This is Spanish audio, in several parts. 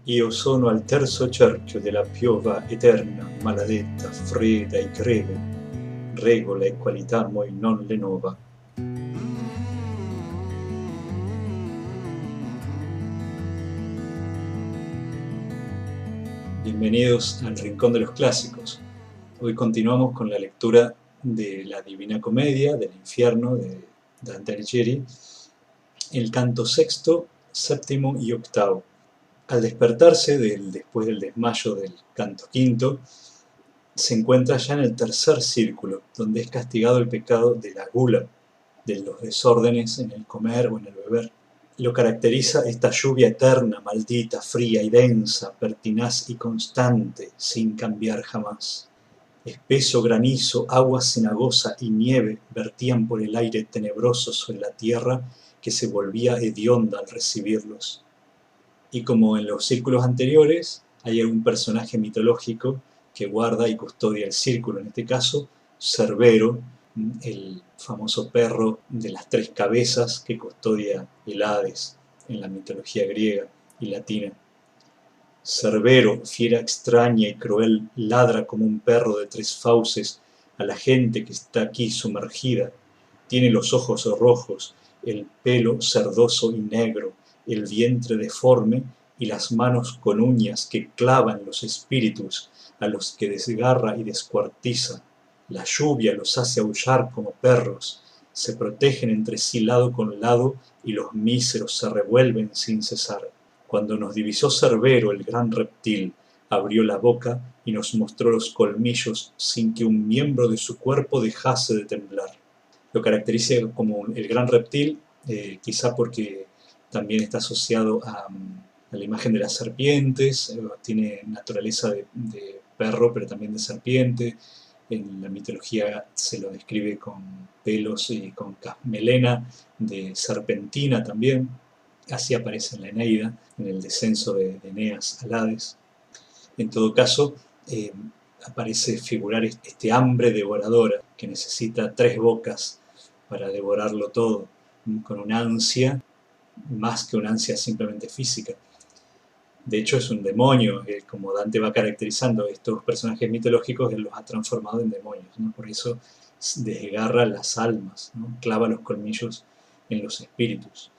Io sono al terzo cerchio della piova eterna, maledetta, fredda e greve, regola e qualità moi non le nova. Bienvenidos al Rincón de los Clásicos. Hoy continuamos con la lectura de la Divina Comedia, del Infierno, de Dante Alighieri, el canto sexto, séptimo y octavo. Al despertarse después del desmayo del canto quinto, se encuentra ya en el tercer círculo, donde es castigado el pecado de la gula, de los desórdenes en el comer o en el beber. Lo caracteriza esta lluvia eterna, maldita, fría y densa, pertinaz y constante, sin cambiar jamás. Espeso granizo, agua cenagosa y nieve vertían por el aire tenebroso sobre la tierra que se volvía hedionda al recibirlos. Y como en los círculos anteriores, hay algún personaje mitológico que guarda y custodia el círculo, en este caso, Cerbero, el famoso perro de las tres cabezas que custodia el Hades en la mitología griega y latina. Cerbero, fiera extraña y cruel, ladra como un perro de tres fauces a la gente que está aquí sumergida. Tiene los ojos rojos, el pelo cerdoso y negro, el vientre deforme y las manos con uñas que clavan los espíritus a los que desgarra y descuartiza. La lluvia los hace aullar como perros, se protegen entre sí lado con lado y los míseros se revuelven sin cesar. Cuando nos divisó Cerbero, el gran reptil, abrió la boca y nos mostró los colmillos sin que un miembro de su cuerpo dejase de temblar. Lo caracteriza como el gran reptil, quizá porque también está asociado a la imagen de las serpientes, tiene naturaleza de perro, pero también de serpiente. En la mitología se lo describe con pelos y con melena de serpentina también. Así aparece en la Eneida, en el descenso de Eneas al Hades. En todo caso, aparece figurar este hambre devoradora que necesita tres bocas para devorarlo todo, con una ansia, más que una ansia simplemente física. De hecho, es un demonio, como Dante va caracterizando estos personajes mitológicos, él los ha transformado en demonios, ¿no? Por eso desgarra las almas, ¿no? Clava los colmillos en los espíritus.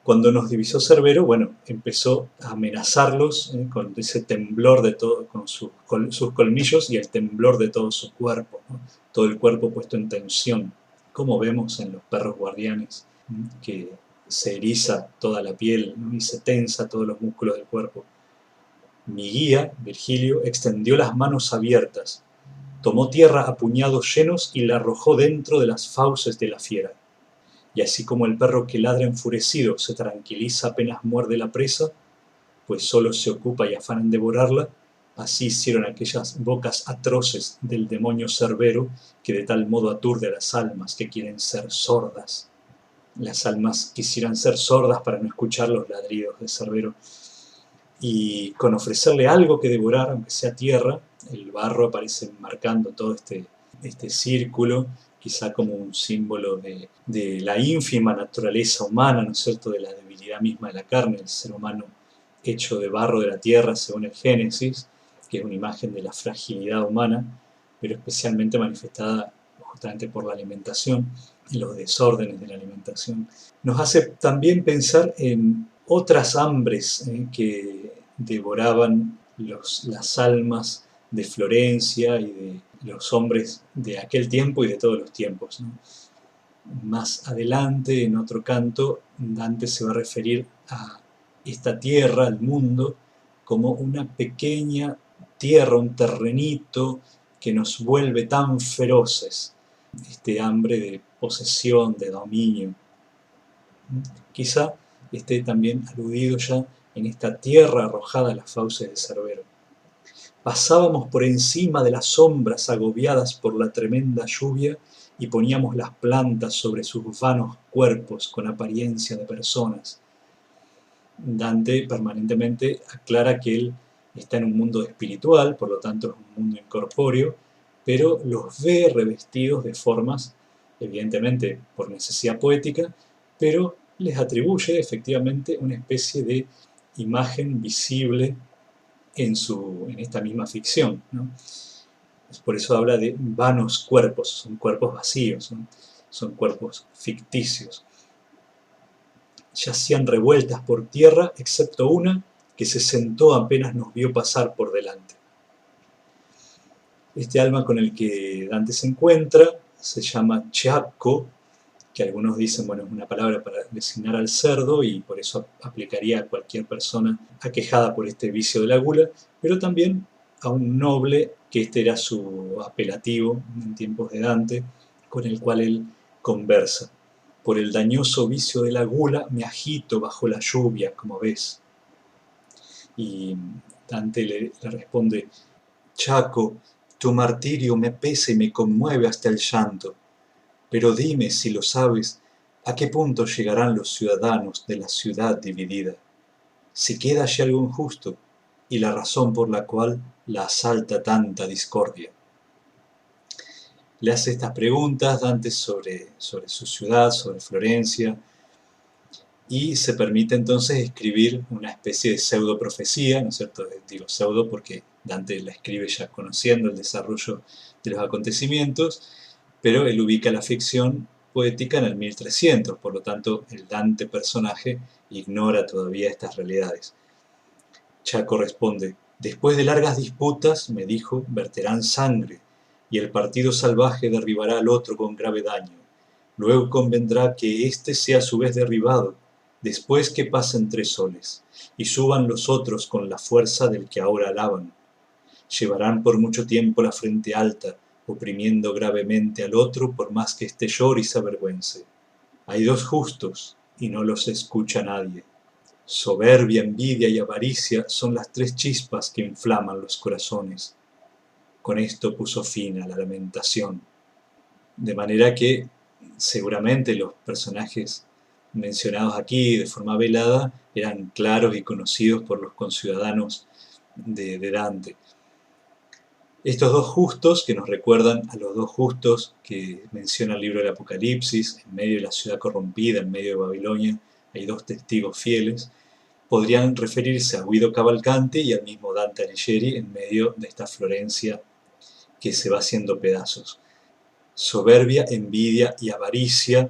Cuando nos divisó Cerbero, bueno, empezó a amenazarlos con ese temblor de todo, con sus colmillos y el temblor de todo su cuerpo, ¿no? Todo el cuerpo puesto en tensión, como vemos en los perros guardianes, ¿no? Que se eriza toda la piel, ¿no? Y se tensa todos los músculos del cuerpo. Mi guía, Virgilio, extendió las manos abiertas, tomó tierra a puñados llenos y la arrojó dentro de las fauces de la fiera. Y así como el perro que ladra enfurecido se tranquiliza apenas muerde la presa, pues solo se ocupa y afana en devorarla, así hicieron aquellas bocas atroces del demonio Cerbero, que de tal modo aturde a las almas que quieren ser sordas. Las almas quisieran ser sordas para no escuchar los ladridos de Cerbero. Y con ofrecerle algo que devorar, aunque sea tierra, el barro aparece marcando todo este círculo, quizá como un símbolo de la ínfima naturaleza humana, ¿no es cierto?, de la debilidad misma de la carne, el ser humano hecho de barro de la tierra, según el Génesis, que es una imagen de la fragilidad humana, pero especialmente manifestada justamente por la alimentación y los desórdenes de la alimentación. Nos hace también pensar en otras hambres que devoraban las almas de Florencia y de los hombres de aquel tiempo y de todos los tiempos, ¿no? Más adelante, en otro canto, Dante se va a referir a esta tierra, al mundo, como una pequeña tierra, un terrenito que nos vuelve tan feroces. Este hambre de posesión, de dominio. Quizá esté también aludido ya en esta tierra arrojada a las fauces de Cerbero. Pasábamos por encima de las sombras agobiadas por la tremenda lluvia y poníamos las plantas sobre sus vanos cuerpos con apariencia de personas. Dante permanentemente aclara que él está en un mundo espiritual, por lo tanto es un mundo incorpóreo, pero los ve revestidos de formas, evidentemente por necesidad poética, pero les atribuye efectivamente una especie de imagen visible en esta misma ficción, ¿no? Por eso habla de vanos cuerpos, son cuerpos vacíos, ¿no? Son cuerpos ficticios. Yacían revueltas por tierra, excepto una que se sentó apenas nos vio pasar por delante. Este alma con el que Dante se encuentra se llama Ciacco, que algunos dicen, bueno, es una palabra para designar al cerdo y por eso aplicaría a cualquier persona aquejada por este vicio de la gula, pero también a un noble, que este era su apelativo en tiempos de Dante, con el cual él conversa. Por el dañoso vicio de la gula me agito bajo la lluvia, como ves. Y Dante le responde, Ciacco, tu martirio me pesa y me conmueve hasta el llanto. Pero dime, si lo sabes, ¿a qué punto llegarán los ciudadanos de la ciudad dividida? Si queda allí algún justo, y la razón por la cual la asalta tanta discordia. Le hace estas preguntas Dante sobre su ciudad, sobre Florencia, y se permite entonces escribir una especie de pseudo profecía, ¿no es cierto? Digo pseudo porque Dante la escribe ya conociendo el desarrollo de los acontecimientos, pero él ubica la ficción poética en el 1300, por lo tanto el Dante personaje ignora todavía estas realidades. Ciacco responde, después de largas disputas, me dijo, verterán sangre, y el partido salvaje derribará al otro con grave daño. Luego convendrá que éste sea a su vez derribado, después que pasen 3 soles, y suban los otros con la fuerza del que ahora alaban. Llevarán por mucho tiempo la frente alta, oprimiendo gravemente al otro por más que éste llore y se avergüence. Hay 2 justos, y no los escucha nadie. Soberbia, envidia y avaricia son las 3 chispas que inflaman los corazones. Con esto puso fin a la lamentación. De manera que seguramente los personajes mencionados aquí de forma velada eran claros y conocidos por los conciudadanos de Dante. Estos 2 justos, que nos recuerdan a los 2 justos que menciona el libro del Apocalipsis, en medio de la ciudad corrompida, en medio de Babilonia, hay 2 testigos fieles, podrían referirse a Guido Cavalcanti y al mismo Dante Alighieri en medio de esta Florencia que se va haciendo pedazos. Soberbia, envidia y avaricia,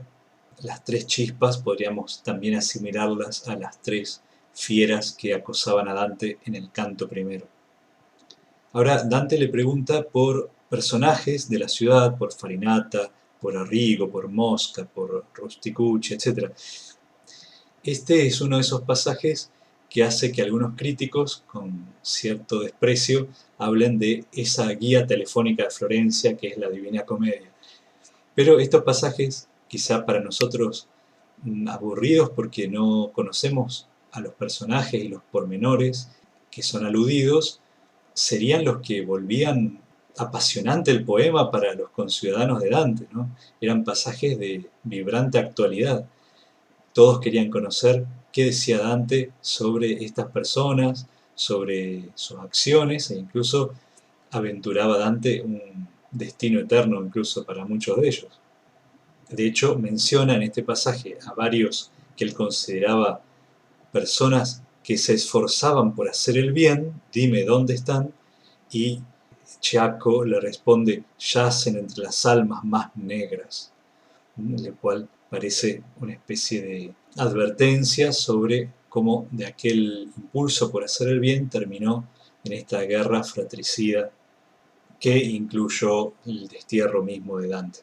las 3 chispas podríamos también asimilarlas a las 3 fieras que acosaban a Dante en el canto primero. Ahora Dante le pregunta por personajes de la ciudad, por Farinata, por Arrigo, por Mosca, por Rusticucci, etc. Este es uno de esos pasajes que hace que algunos críticos, con cierto desprecio, hablen de esa guía telefónica de Florencia que es la Divina Comedia. Pero estos pasajes, quizá para nosotros aburridos porque no conocemos a los personajes y los pormenores que son aludidos, serían los que volvían apasionante el poema para los conciudadanos de Dante, ¿no? Eran pasajes de vibrante actualidad. Todos querían conocer qué decía Dante sobre estas personas, sobre sus acciones, e incluso aventuraba Dante un destino eterno incluso para muchos de ellos. De hecho, menciona en este pasaje a varios que él consideraba personas que se esforzaban por hacer el bien, dime dónde están, y Ciacco le responde, yacen entre las almas más negras, lo cual parece una especie de advertencia sobre cómo de aquel impulso por hacer el bien terminó en esta guerra fratricida que incluyó el destierro mismo de Dante.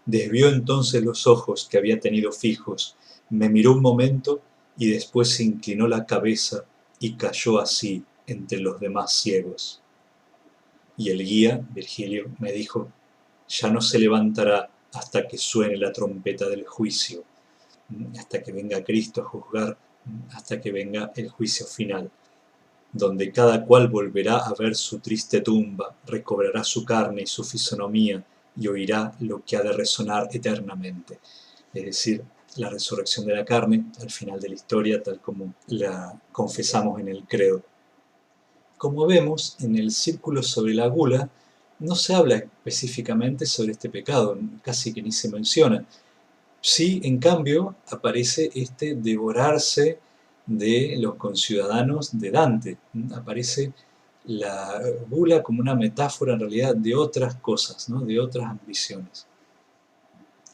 Desvió entonces los ojos que había tenido fijos, me miró un momento y después se inclinó la cabeza y cayó así entre los demás ciegos. Y el guía, Virgilio, me dijo, ya no se levantará hasta que suene la trompeta del juicio, hasta que venga Cristo a juzgar, hasta que venga el juicio final, donde cada cual volverá a ver su triste tumba, recobrará su carne y su fisonomía, y oirá lo que ha de resonar eternamente. Es decir, la resurrección de la carne al final de la historia, tal como la confesamos en el credo. Como vemos, en el círculo sobre la gula no se habla específicamente sobre este pecado, casi que ni se menciona. Sí, en cambio, aparece este devorarse de los conciudadanos de Dante. Aparece la gula como una metáfora en realidad de otras cosas, ¿no? De otras ambiciones.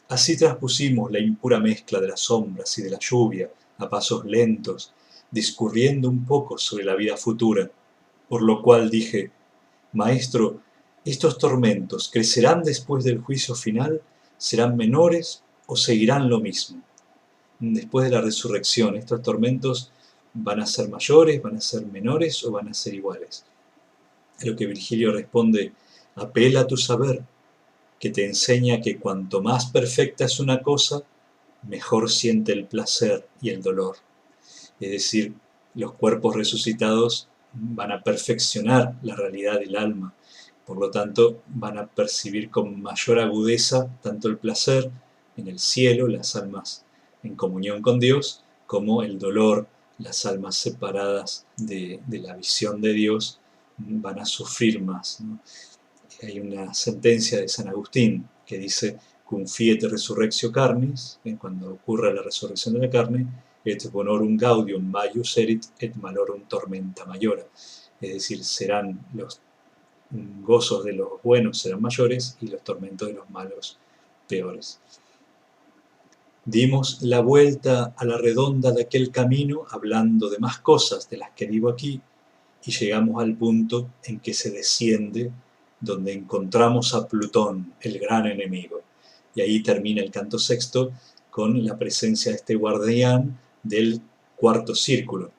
Así traspusimos la impura mezcla de las sombras y de la lluvia a pasos lentos, discurriendo un poco sobre la vida futura, por lo cual dije: Maestro, ¿estos tormentos crecerán después del juicio final? ¿Serán menores o seguirán lo mismo? Después de la resurrección, ¿estos tormentos van a ser mayores, van a ser menores o van a ser iguales? A lo que Virgilio responde: apela a tu saber, que te enseña que cuanto más perfecta es una cosa, mejor siente el placer y el dolor. Es decir, los cuerpos resucitados van a perfeccionar la realidad del alma, por lo tanto van a percibir con mayor agudeza tanto el placer en el cielo, las almas en comunión con Dios, como el dolor, las almas separadas de la visión de Dios, van a sufrir más, ¿no? Hay una sentencia de San Agustín que dice: cum fiet resurrectio carnis, cuando ocurra la resurrección de la carne, et bonorum gaudium maius erit et malorum tormenta mayora. Es decir, serán los gozos de los buenos serán mayores y los tormentos de los malos peores. Dimos la vuelta a la redonda de aquel camino hablando de más cosas de las que digo aquí, y llegamos al punto en que se desciende, donde encontramos a Plutón, el gran enemigo. Y ahí termina el canto sexto con la presencia de este guardián del cuarto círculo.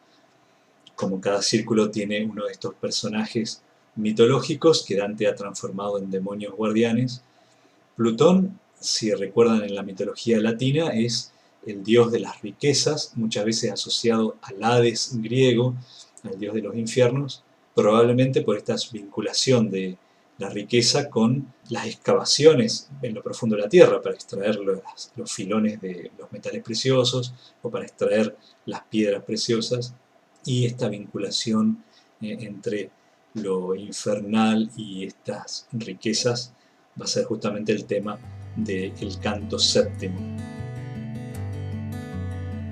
Como cada círculo tiene uno de estos personajes mitológicos que Dante ha transformado en demonios guardianes, Plutón, si recuerdan en la mitología latina, es el dios de las riquezas, muchas veces asociado al Hades griego, al dios de los infiernos, probablemente por esta vinculación de la riqueza con las excavaciones en lo profundo de la tierra para extraer los filones de los metales preciosos o para extraer las piedras preciosas, y esta vinculación entre lo infernal y estas riquezas va a ser justamente el tema del canto séptimo.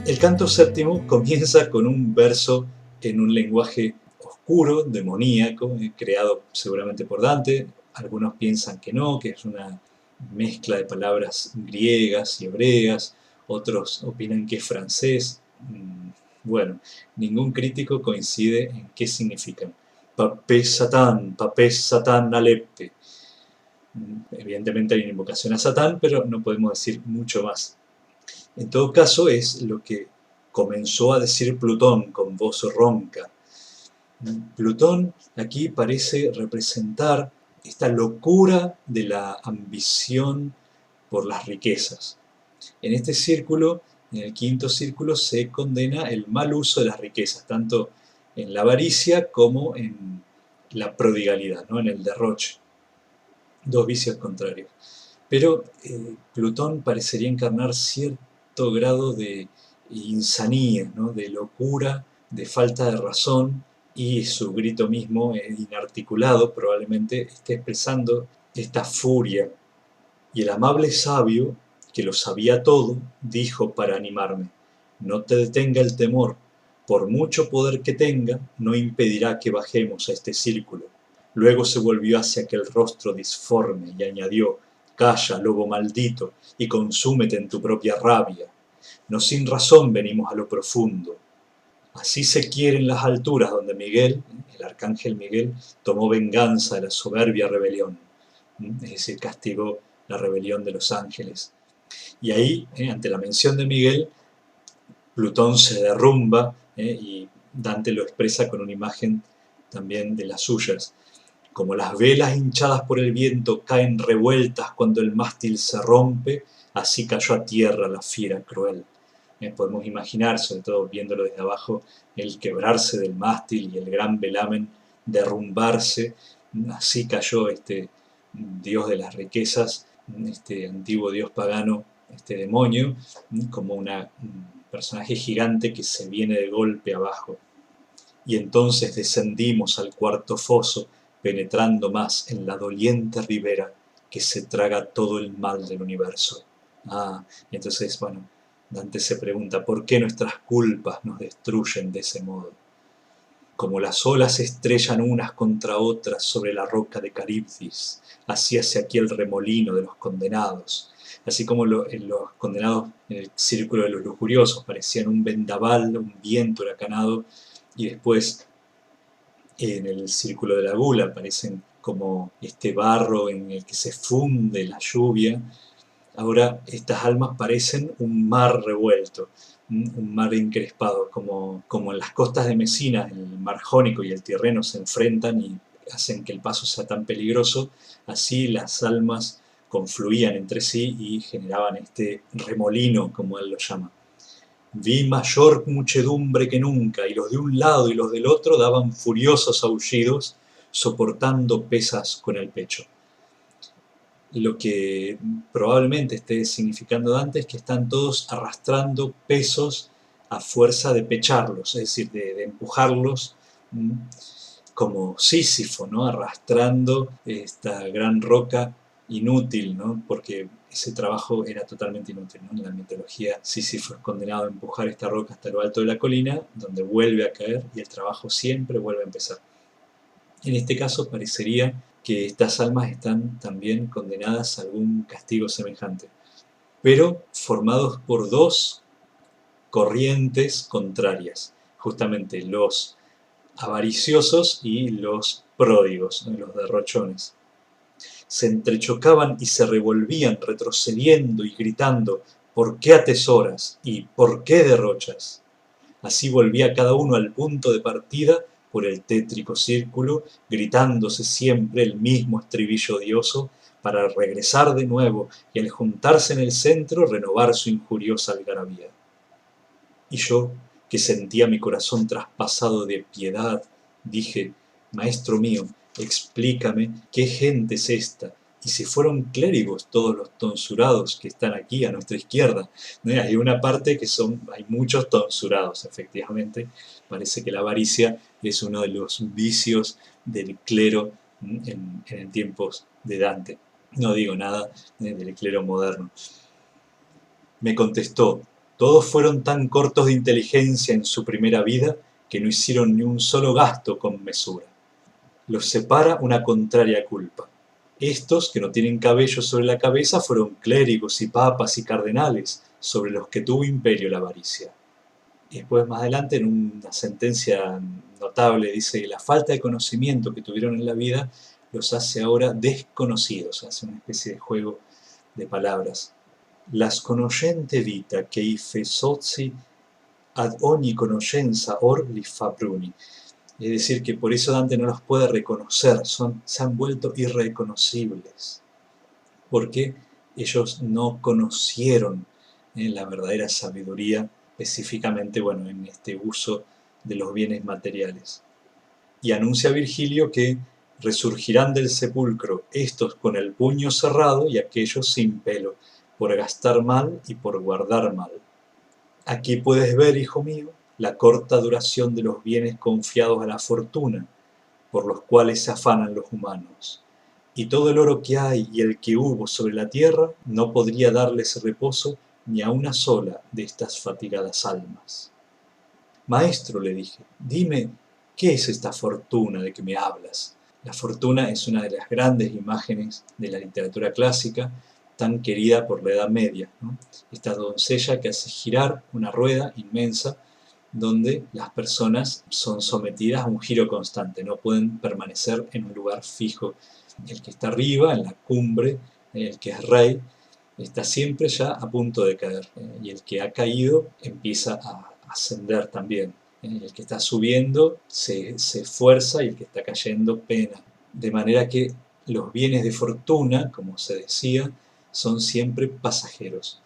El canto séptimo comienza con un verso en un lenguaje oscuro, demoníaco, creado seguramente por Dante. Algunos piensan que no, que es una mezcla de palabras griegas y hebreas, otros opinan que es francés. Bueno, ningún crítico coincide en qué significan. Papé Satán alepte. Evidentemente hay una invocación a Satán, pero no podemos decir mucho más. En todo caso, es lo que comenzó a decir Plutón con voz ronca. Plutón aquí parece representar esta locura de la ambición por las riquezas. En este círculo, en el quinto círculo, se condena el mal uso de las riquezas, tanto en la avaricia como en la prodigalidad, ¿no? En el derroche. Dos vicios contrarios. Pero Plutón parecería encarnar cierto grado de insanía, ¿no? De locura, de falta de razón, y su grito mismo, inarticulado, probablemente esté expresando esta furia. Y el amable sabio, que lo sabía todo, dijo para animarme: no te detenga el temor, por mucho poder que tenga, no impedirá que bajemos a este círculo. Luego se volvió hacia aquel rostro disforme y añadió: calla, lobo maldito, y consúmete en tu propia rabia. No sin razón venimos a lo profundo. Así se quieren las alturas donde Miguel, el arcángel Miguel, tomó venganza de la soberbia rebelión. Es decir, castigó la rebelión de los ángeles. Y ahí, ante la mención de Miguel, Plutón se derrumba, y Dante lo expresa con una imagen también de las suyas. Como las velas hinchadas por el viento caen revueltas cuando el mástil se rompe, así cayó a tierra la fiera cruel. Podemos imaginar, sobre todo viéndolo desde abajo, el quebrarse del mástil y el gran velamen derrumbarse. Así cayó este dios de las riquezas, este antiguo dios pagano, este demonio, como un personaje gigante que se viene de golpe abajo. Y entonces descendimos al cuarto foso, penetrando más en la doliente ribera que se traga todo el mal del universo. Y entonces, bueno, Dante se pregunta, ¿por qué nuestras culpas nos destruyen de ese modo? Como las olas se estrellan unas contra otras sobre la roca de Caribdis, así hace aquí el remolino de los condenados. Así como los condenados en el círculo de los lujuriosos parecían un vendaval, un viento huracanado, y después en el círculo de la gula parecen como este barro en el que se funde la lluvia. Ahora estas almas parecen un mar revuelto, un mar encrespado, como en las costas de Mesina el mar Jónico y el Tirreno se enfrentan y hacen que el paso sea tan peligroso, así las almas confluían entre sí y generaban este remolino, como él lo llama. Vi mayor muchedumbre que nunca, y los de un lado y los del otro daban furiosos aullidos, soportando pesas con el pecho. Lo que probablemente esté significando Dante es que están todos arrastrando pesos a fuerza de pecharlos, es decir, de empujarlos, como Sísifo, ¿no? Arrastrando esta gran roca inútil, ¿no? Porque ese trabajo era totalmente inútil, ¿no? En la mitología, Sísifo es condenado a empujar esta roca hasta lo alto de la colina, donde vuelve a caer y el trabajo siempre vuelve a empezar. En este caso parecería que estas almas están también condenadas a algún castigo semejante, pero formados por dos corrientes contrarias, justamente los avariciosos y los pródigos, ¿no? Los derrochones. Se entrechocaban y se revolvían, retrocediendo y gritando, ¿por qué atesoras? ¿Y por qué derrochas? Así volvía cada uno al punto de partida por el tétrico círculo, gritándose siempre el mismo estribillo odioso, para regresar de nuevo y al juntarse en el centro renovar su injuriosa algarabía. Y yo, que sentía mi corazón traspasado de piedad, dije, Maestro mío, explícame qué gente es esta, y si fueron clérigos todos los tonsurados que están aquí a nuestra izquierda. ¿No? Hay una parte que hay muchos tonsurados, efectivamente. Parece que la avaricia es uno de los vicios del clero en tiempos de Dante. No digo nada del clero moderno. Me contestó, todos fueron tan cortos de inteligencia en su primera vida que no hicieron ni un solo gasto con mesura. Los separa una contraria culpa. Estos, que no tienen cabello sobre la cabeza, fueron clérigos y papas y cardenales, sobre los que tuvo imperio la avaricia. Y después, más adelante, en una sentencia notable, dice, la falta de conocimiento que tuvieron en la vida los hace ahora desconocidos. Hace una especie de juego de palabras. Las conoscente vita che i fesozzi ad ogni conoscenza or li fa bruni. Es decir, que por eso Dante no los puede reconocer, se han vuelto irreconocibles, porque ellos no conocieron la verdadera sabiduría, específicamente, bueno, en este uso de los bienes materiales. Y anuncia Virgilio que resurgirán del sepulcro estos con el puño cerrado y aquellos sin pelo, por gastar mal y por guardar mal. Aquí puedes ver, hijo mío, la corta duración de los bienes confiados a la fortuna, por los cuales se afanan los humanos. Y todo el oro que hay y el que hubo sobre la tierra no podría darles reposo ni a una sola de estas fatigadas almas. Maestro, le dije, dime, ¿qué es esta fortuna de que me hablas? La fortuna es una de las grandes imágenes de la literatura clásica, tan querida por la Edad Media, ¿no? Esta doncella que hace girar una rueda inmensa donde las personas son sometidas a un giro constante, no pueden permanecer en un lugar fijo. El que está arriba, en la cumbre, el que es rey, está siempre ya a punto de caer, y el que ha caído empieza a ascender también. El que está subiendo se esfuerza y el que está cayendo pena. De manera que los bienes de fortuna, como se decía, son siempre pasajeros.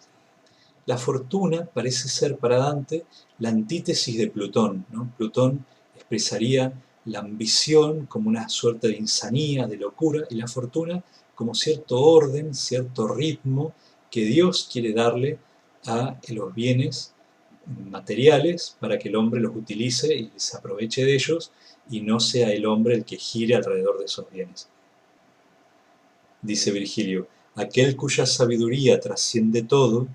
La fortuna parece ser para Dante la antítesis de Plutón, ¿no? Plutón expresaría la ambición como una suerte de insanía, de locura, y la fortuna como cierto orden, cierto ritmo que Dios quiere darle a los bienes materiales para que el hombre los utilice y se aproveche de ellos y no sea el hombre el que gire alrededor de esos bienes. Dice Virgilio, aquel cuya sabiduría trasciende todo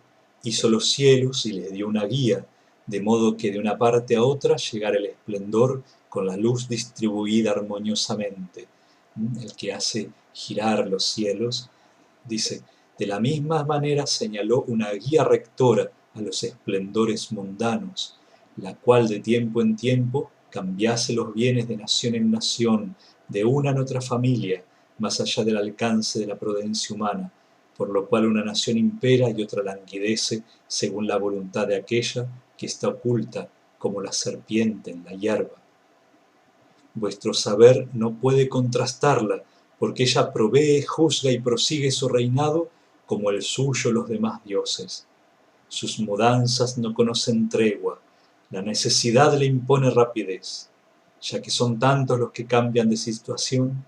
hizo los cielos y les dio una guía, de modo que de una parte a otra llegara el esplendor con la luz distribuida armoniosamente. El que hace girar los cielos, dice, de la misma manera señaló una guía rectora a los esplendores mundanos, la cual de tiempo en tiempo cambiase los bienes de nación en nación, de una en otra familia, más allá del alcance de la prudencia humana, por lo cual una nación impera y otra languidece según la voluntad de aquella que está oculta como la serpiente en la hierba. Vuestro saber no puede contrastarla, porque ella provee, juzga y prosigue su reinado como el suyo los demás dioses. Sus mudanzas no conocen tregua, la necesidad le impone rapidez, ya que son tantos los que cambian de situación.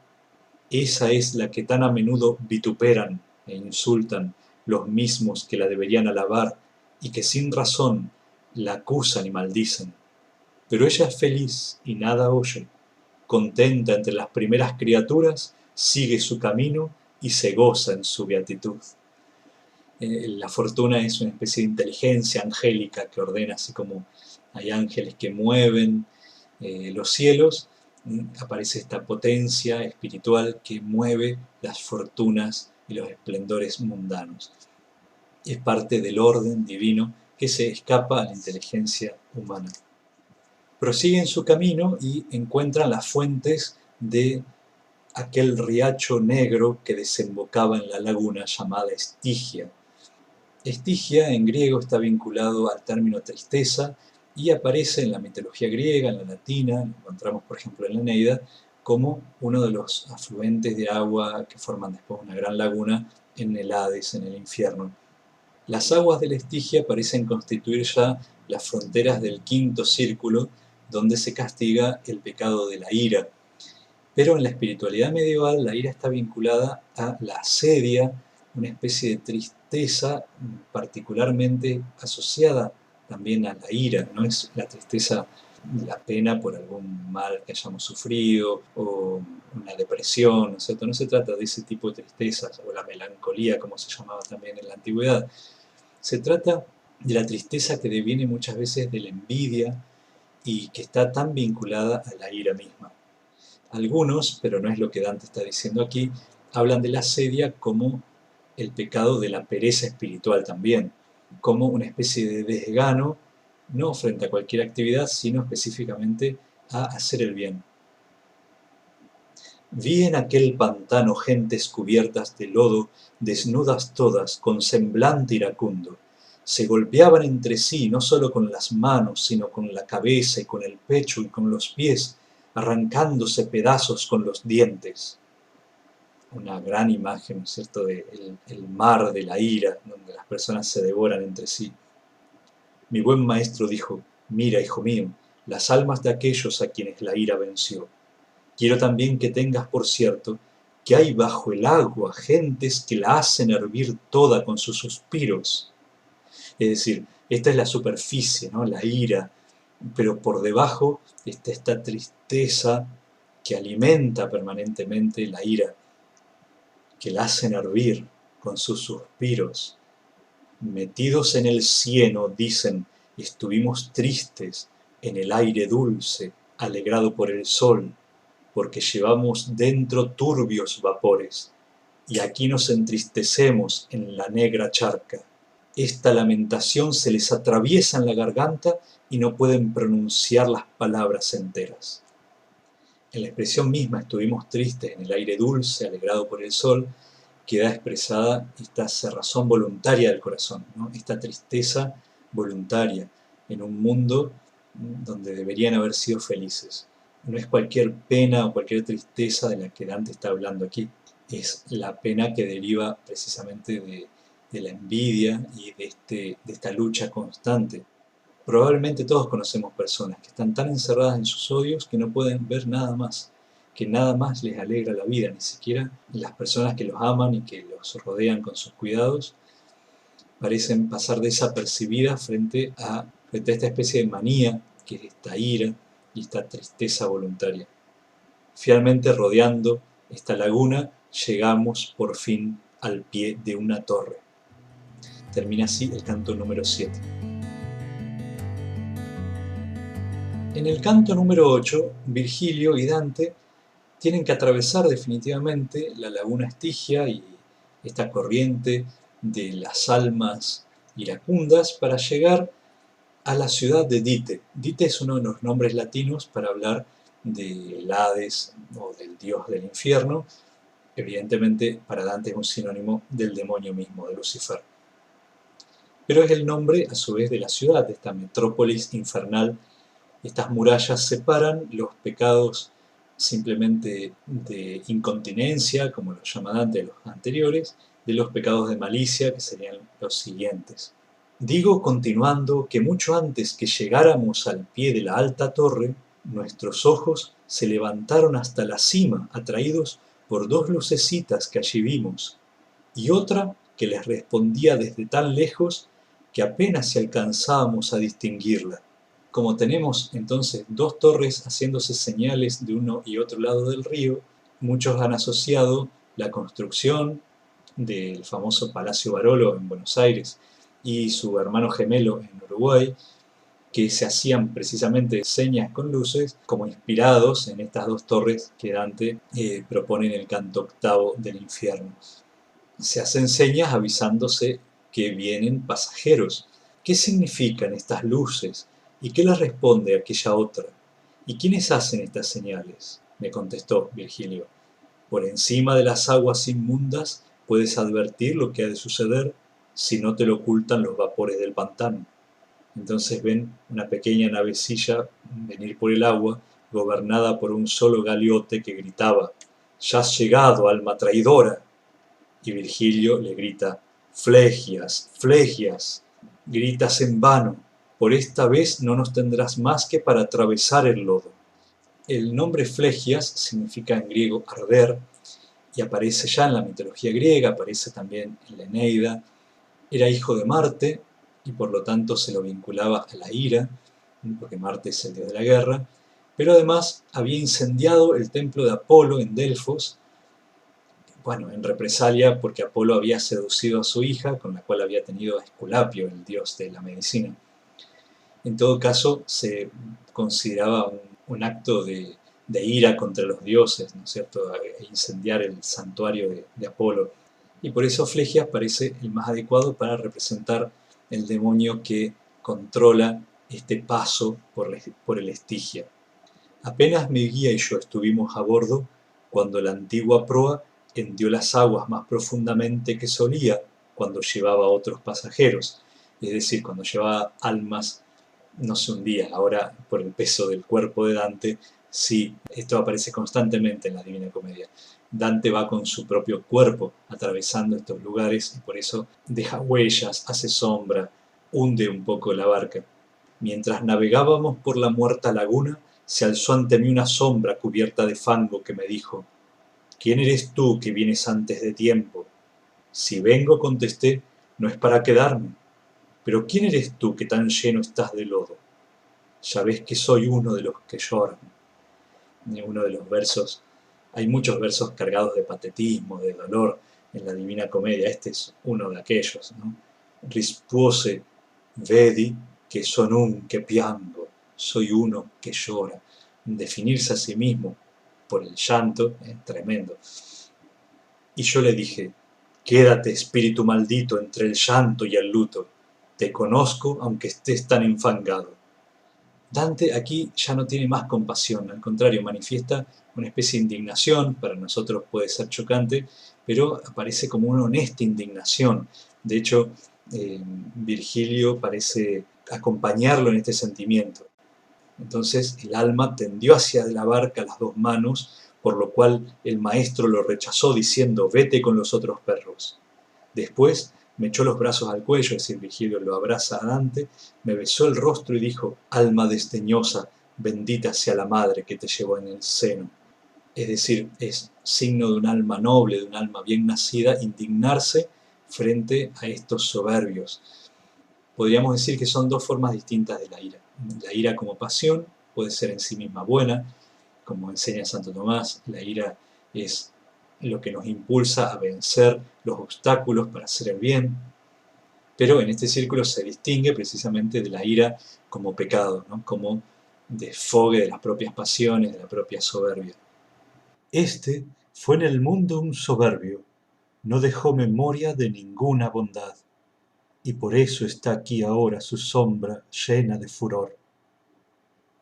Esa es la que tan a menudo vituperan e insultan los mismos que la deberían alabar y que sin razón la acusan y maldicen. Pero ella es feliz y nada oye. Contenta entre las primeras criaturas, sigue su camino y se goza en su beatitud. La fortuna es una especie de inteligencia angélica que ordena, así como hay ángeles que mueven los cielos, aparece esta potencia espiritual que mueve las fortunas y los esplendores mundanos. Es parte del orden divino que se escapa a la inteligencia humana. Prosiguen su camino y encuentran las fuentes de aquel riacho negro que desembocaba en la laguna llamada Estigia. Estigia en griego está vinculado al término tristeza y aparece en la mitología griega, en la latina, lo encontramos por ejemplo en la Eneida, como uno de los afluentes de agua que forman después una gran laguna en el Hades, en el infierno. Las aguas de la Estigia parecen constituir ya las fronteras del quinto círculo donde se castiga el pecado de la ira. Pero en la espiritualidad medieval la ira está vinculada a la asedia, una especie de tristeza particularmente asociada también a la ira. No es la tristeza, la pena por algún mal que hayamos sufrido o una depresión, ¿no es cierto? No se trata de ese tipo de tristezas, o la melancolía, como se llamaba también en la antigüedad. Se trata de la tristeza que deviene muchas veces de la envidia y que está tan vinculada a la ira misma. Algunos, pero no es lo que Dante está diciendo aquí, hablan de la asedia como el pecado de la pereza espiritual también, como una especie de desgano, no frente a cualquier actividad, sino específicamente a hacer el bien. Vi en aquel pantano gentes cubiertas de lodo, desnudas todas, con semblante iracundo. Se golpeaban entre sí, no solo con las manos, sino con la cabeza y con el pecho y con los pies, arrancándose pedazos con los dientes. Una gran imagen, ¿no es cierto?, del mar de la ira, donde las personas se devoran entre sí. Mi buen maestro dijo, mira, hijo mío, las almas de aquellos a quienes la ira venció. Quiero también que tengas por cierto que hay bajo el agua gentes que la hacen hervir toda con sus suspiros. Es decir, esta es la superficie, ¿no?, la ira, pero por debajo está esta tristeza que alimenta permanentemente la ira, que la hacen hervir con sus suspiros. Metidos en el cieno, dicen, estuvimos tristes en el aire dulce, alegrado por el sol, porque llevamos dentro turbios vapores, y aquí nos entristecemos en la negra charca. Esta lamentación se les atraviesa en la garganta y no pueden pronunciar las palabras enteras. En la expresión misma, estuvimos tristes en el aire dulce, alegrado por el sol, queda expresada esta cerrazón voluntaria del corazón, ¿no?, esta tristeza voluntaria en un mundo donde deberían haber sido felices. No es cualquier pena o cualquier tristeza de la que Dante está hablando aquí, es la pena que deriva precisamente de la envidia y de esta lucha constante. Probablemente todos conocemos personas que están tan encerradas en sus odios que no pueden ver nada más, que nada más les alegra la vida, ni siquiera las personas que los aman y que los rodean con sus cuidados parecen pasar desapercibidas frente a esta especie de manía que es esta ira y esta tristeza voluntaria. Fielmente rodeando esta laguna, llegamos por fin al pie de una torre. Termina así el canto número 7. En el canto número 8, Virgilio y Dante tienen que atravesar definitivamente la laguna Estigia y esta corriente de las almas iracundas para llegar a la ciudad de Dite. Dite es uno de los nombres latinos para hablar del Hades o del dios del infierno. Evidentemente para Dante es un sinónimo del demonio mismo, de Lucifer. Pero es el nombre a su vez de la ciudad, de esta metrópolis infernal. Estas murallas separan los pecados simplemente de incontinencia, como los llama Dante los anteriores, de los pecados de malicia, que serían los siguientes. Digo, continuando, que mucho antes que llegáramos al pie de la alta torre, nuestros ojos se levantaron hasta la cima, atraídos por dos lucecitas que allí vimos, y otra que les respondía desde tan lejos que apenas si alcanzábamos a distinguirla. Como tenemos entonces dos torres haciéndose señales de uno y otro lado del río, muchos han asociado la construcción del famoso Palacio Barolo en Buenos Aires y su hermano gemelo en Uruguay, que se hacían precisamente señas con luces, como inspirados en estas dos torres que Dante propone en el canto octavo del infierno. Se hacen señas avisándose que vienen pasajeros. ¿Qué significan estas luces? ¿Y qué les responde aquella otra? ¿Y quiénes hacen estas señales? Me contestó Virgilio. Por encima de las aguas inmundas puedes advertir lo que ha de suceder si no te lo ocultan los vapores del pantano. Entonces ven una pequeña navecilla venir por el agua, gobernada por un solo galiote que gritaba: «¡Ya has llegado, alma traidora!». Y Virgilio le grita: «Flegias, Flegias, gritas en vano, por esta vez no nos tendrás más que para atravesar el lodo». El nombre Flegias significa en griego arder, y aparece ya en la mitología griega, aparece también en la Eneida. Era hijo de Marte, y por lo tanto se lo vinculaba a la ira, porque Marte es el dios de la guerra, pero además había incendiado el templo de Apolo en Delfos, bueno, en represalia porque Apolo había seducido a su hija, con la cual había tenido a Esculapio, el dios de la medicina. En todo caso, se consideraba un acto de ira contra los dioses, ¿no es cierto?, incendiar el santuario de Apolo. Y por eso Flegias parece el más adecuado para representar el demonio que controla este paso por el Estigia. Apenas mi guía y yo estuvimos a bordo, cuando la antigua proa hendió las aguas más profundamente que solía cuando llevaba a otros pasajeros, es decir, cuando llevaba almas no se hundía. Ahora, por el peso del cuerpo de Dante, sí, esto aparece constantemente en la Divina Comedia. Dante va con su propio cuerpo atravesando estos lugares y por eso deja huellas, hace sombra, hunde un poco la barca. Mientras navegábamos por la muerta laguna, se alzó ante mí una sombra cubierta de fango que me dijo: «¿Quién eres tú que vienes antes de tiempo?». «Si vengo», contesté, «no es para quedarme». «¿Pero quién eres tú que tan lleno estás de lodo?». «Ya ves que soy uno de los que lloran». Uno de los versos, hay muchos versos cargados de patetismo, de dolor en la Divina Comedia, este es uno de aquellos, ¿no? «Rispuose, vedi que son un que piango», soy uno que llora. Definirse a sí mismo por el llanto es tremendo. Y yo le dije: «Quédate, espíritu maldito, entre el llanto y el luto. Te conozco aunque estés tan infangado». Dante aquí ya no tiene más compasión, al contrario, manifiesta una especie de indignación. Para nosotros puede ser chocante, pero aparece como una honesta indignación. De hecho, Virgilio parece acompañarlo en este sentimiento. Entonces el alma tendió hacia la barca las dos manos, por lo cual el maestro lo rechazó diciendo: «Vete con los otros perros». Después me echó los brazos al cuello, es decir, Virgilio lo abraza a Dante, me besó el rostro y dijo: «Alma desdeñosa, bendita sea la madre que te llevó en el seno». Es decir, es signo de un alma noble, de un alma bien nacida, indignarse frente a estos soberbios. Podríamos decir que son dos formas distintas de la ira. La ira como pasión puede ser en sí misma buena, como enseña Santo Tomás. La ira es lo que nos impulsa a vencer los obstáculos para hacer el bien. Pero en este círculo se distingue precisamente de la ira como pecado, ¿no? Como desfogue de las propias pasiones, de la propia soberbia. Este fue en el mundo un soberbio, no dejó memoria de ninguna bondad, y por eso está aquí ahora su sombra llena de furor.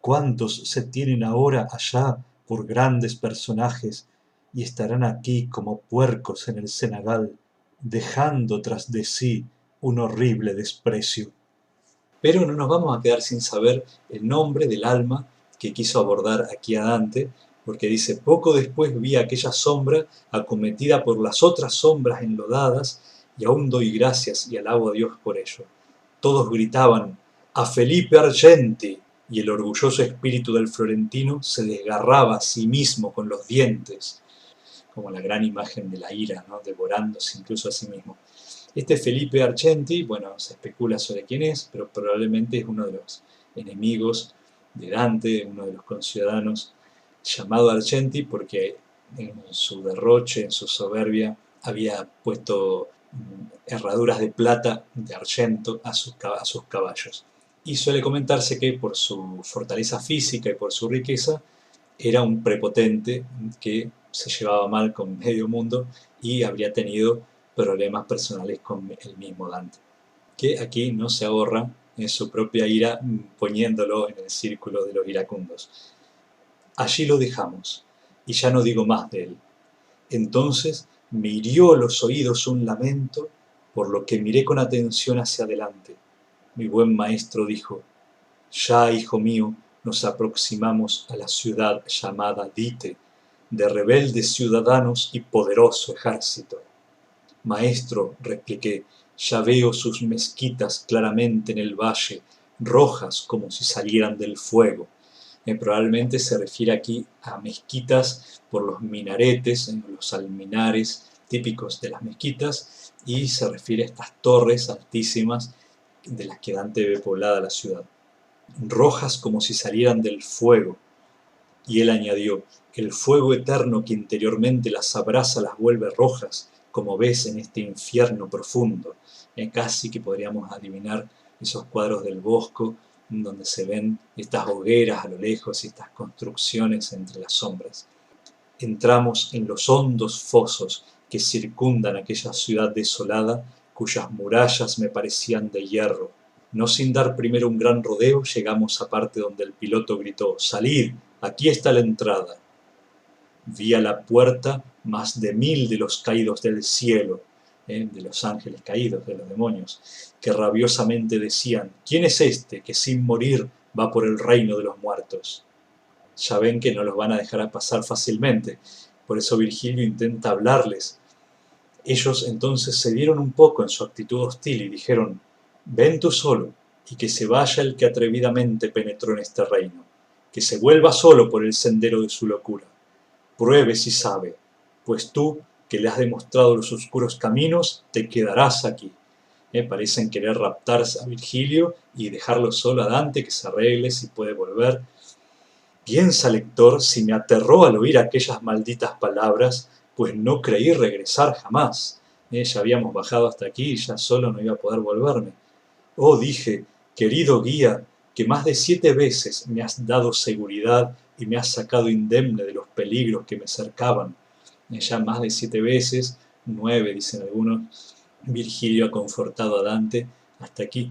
¿Cuántos se tienen ahora allá por grandes personajes y estarán aquí como puercos en el cenagal, dejando tras de sí un horrible desprecio? Pero no nos vamos a quedar sin saber el nombre del alma que quiso abordar aquí a Dante, porque dice: poco después vi aquella sombra acometida por las otras sombras enlodadas, y aún doy gracias y alabo a Dios por ello. Todos gritaban: ¡a Felipe Argenti! Y el orgulloso espíritu del florentino se desgarraba a sí mismo con los dientes, como la gran imagen de la ira, ¿no? Devorándose incluso a sí mismo. Este Felipe Argenti, bueno, se especula sobre quién es, pero probablemente es uno de los enemigos de Dante, uno de los conciudadanos, llamado Argenti porque en su derroche, en su soberbia, había puesto herraduras de plata, de argento, a sus caballos. Y suele comentarse que por su fortaleza física y por su riqueza, era un prepotente que se llevaba mal con medio mundo y habría tenido problemas personales con el mismo Dante, que aquí no se ahorra en su propia ira poniéndolo en el círculo de los iracundos. Allí lo dejamos, y ya no digo más de él. Entonces me hirió los oídos un lamento, por lo que miré con atención hacia adelante. Mi buen maestro dijo: ya, hijo mío, nos aproximamos a la ciudad llamada Dite, de rebeldes ciudadanos y poderoso ejército. Maestro, repliqué, ya veo sus mezquitas claramente en el valle, rojas como si salieran del fuego. Probablemente se refiere aquí a mezquitas por los minaretes, en los alminares típicos de las mezquitas, y se refiere a estas torres altísimas de las que Dante ve poblada la ciudad, rojas como si salieran del fuego. Y él añadió: el fuego eterno que interiormente las abrasa las vuelve rojas, como ves en este infierno profundo. Casi que podríamos adivinar esos cuadros del Bosco, donde se ven estas hogueras a lo lejos y estas construcciones entre las sombras. Entramos en los hondos fosos que circundan aquella ciudad desolada, cuyas murallas me parecían de hierro. No sin dar primero un gran rodeo, llegamos a parte donde el piloto gritó: «¡Salid! Aquí está la entrada». Vi a la puerta más de 1000 de los caídos del cielo, de los ángeles caídos, de los demonios, que rabiosamente decían: «¿Quién es este que sin morir va por el reino de los muertos?». Ya ven que no los van a dejar pasar fácilmente, por eso Virgilio intenta hablarles. Ellos entonces cedieron un poco en su actitud hostil y dijeron: «Ven tú solo, y que se vaya el que atrevidamente penetró en este reino, que se vuelva solo por el sendero de su locura. Pruebe si sabe, pues tú, que le has demostrado los oscuros caminos, te quedarás aquí». Parecen querer raptar a Virgilio y dejarlo solo a Dante, que se arregle si puede volver. Piensa, lector, si me aterró al oír aquellas malditas palabras, pues no creí regresar jamás. Ya habíamos bajado hasta aquí y ya solo no iba a poder volverme. Oh, dije, querido guía, que más de 7 veces me has dado seguridad y me has sacado indemne de los peligros que me cercaban. Ya más de 7 veces, 9 dicen algunos, Virgilio ha confortado a Dante hasta aquí.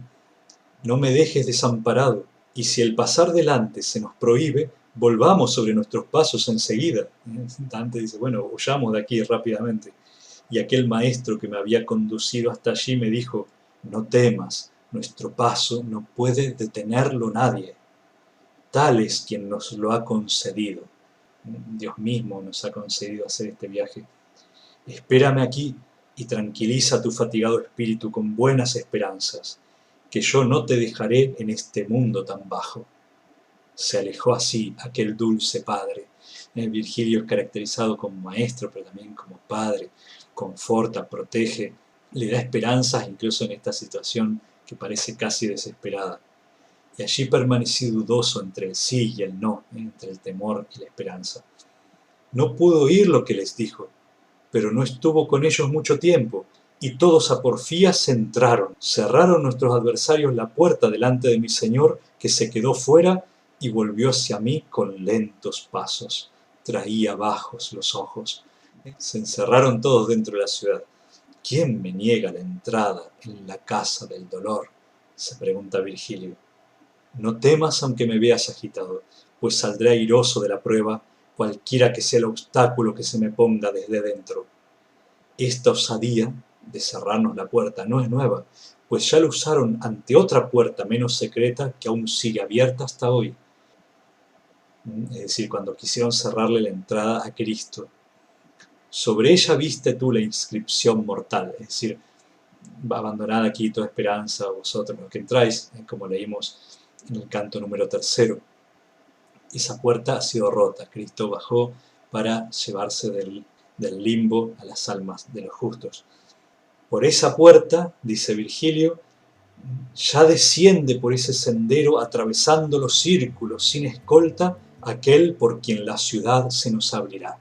No me dejes desamparado, y si el pasar delante se nos prohíbe, volvamos sobre nuestros pasos enseguida. Dante dice: bueno, huyamos de aquí rápidamente. Y aquel maestro que me había conducido hasta allí me dijo: no temas, nuestro paso no puede detenerlo nadie. Tal es quien nos lo ha concedido. Dios mismo nos ha concedido hacer este viaje. Espérame aquí y tranquiliza tu fatigado espíritu con buenas esperanzas, que yo no te dejaré en este mundo tan bajo. Se alejó así aquel dulce padre. Virgilio es caracterizado como maestro, pero también como padre. Conforta, protege, le da esperanzas incluso en esta situación que parece casi desesperada. Y allí permanecí dudoso entre el sí y el no, entre el temor y la esperanza. No pude oír lo que les dijo, pero no estuvo con ellos mucho tiempo, y todos a porfía se entraron. Cerraron nuestros adversarios la puerta delante de mi señor, que se quedó fuera y volvió hacia mí con lentos pasos. Traía bajos los ojos. Se encerraron todos dentro de la ciudad. ¿Quién me niega la entrada en la casa del dolor?, se pregunta Virgilio. No temas aunque me veas agitado, pues saldré airoso de la prueba, cualquiera que sea el obstáculo que se me ponga desde dentro. Esta osadía de cerrarnos la puerta no es nueva, pues ya lo usaron ante otra puerta menos secreta que aún sigue abierta hasta hoy. Es decir, cuando quisieron cerrarle la entrada a Cristo. Sobre ella viste tú la inscripción mortal, es decir, abandonad aquí toda esperanza vosotros los que entráis, como leímos en el canto número 3. Esa puerta ha sido rota, Cristo bajó para llevarse del limbo a las almas de los justos. Por esa puerta, dice Virgilio, ya desciende por ese sendero atravesando los círculos sin escolta aquel por quien la ciudad se nos abrirá.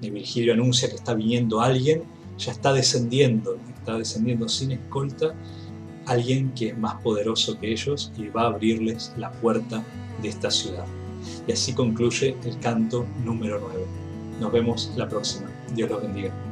Y Virgilio anuncia que está viniendo alguien, ya está descendiendo sin escolta, alguien que es más poderoso que ellos y va a abrirles la puerta de esta ciudad. Y así concluye el canto número 9. Nos vemos la próxima. Dios los bendiga.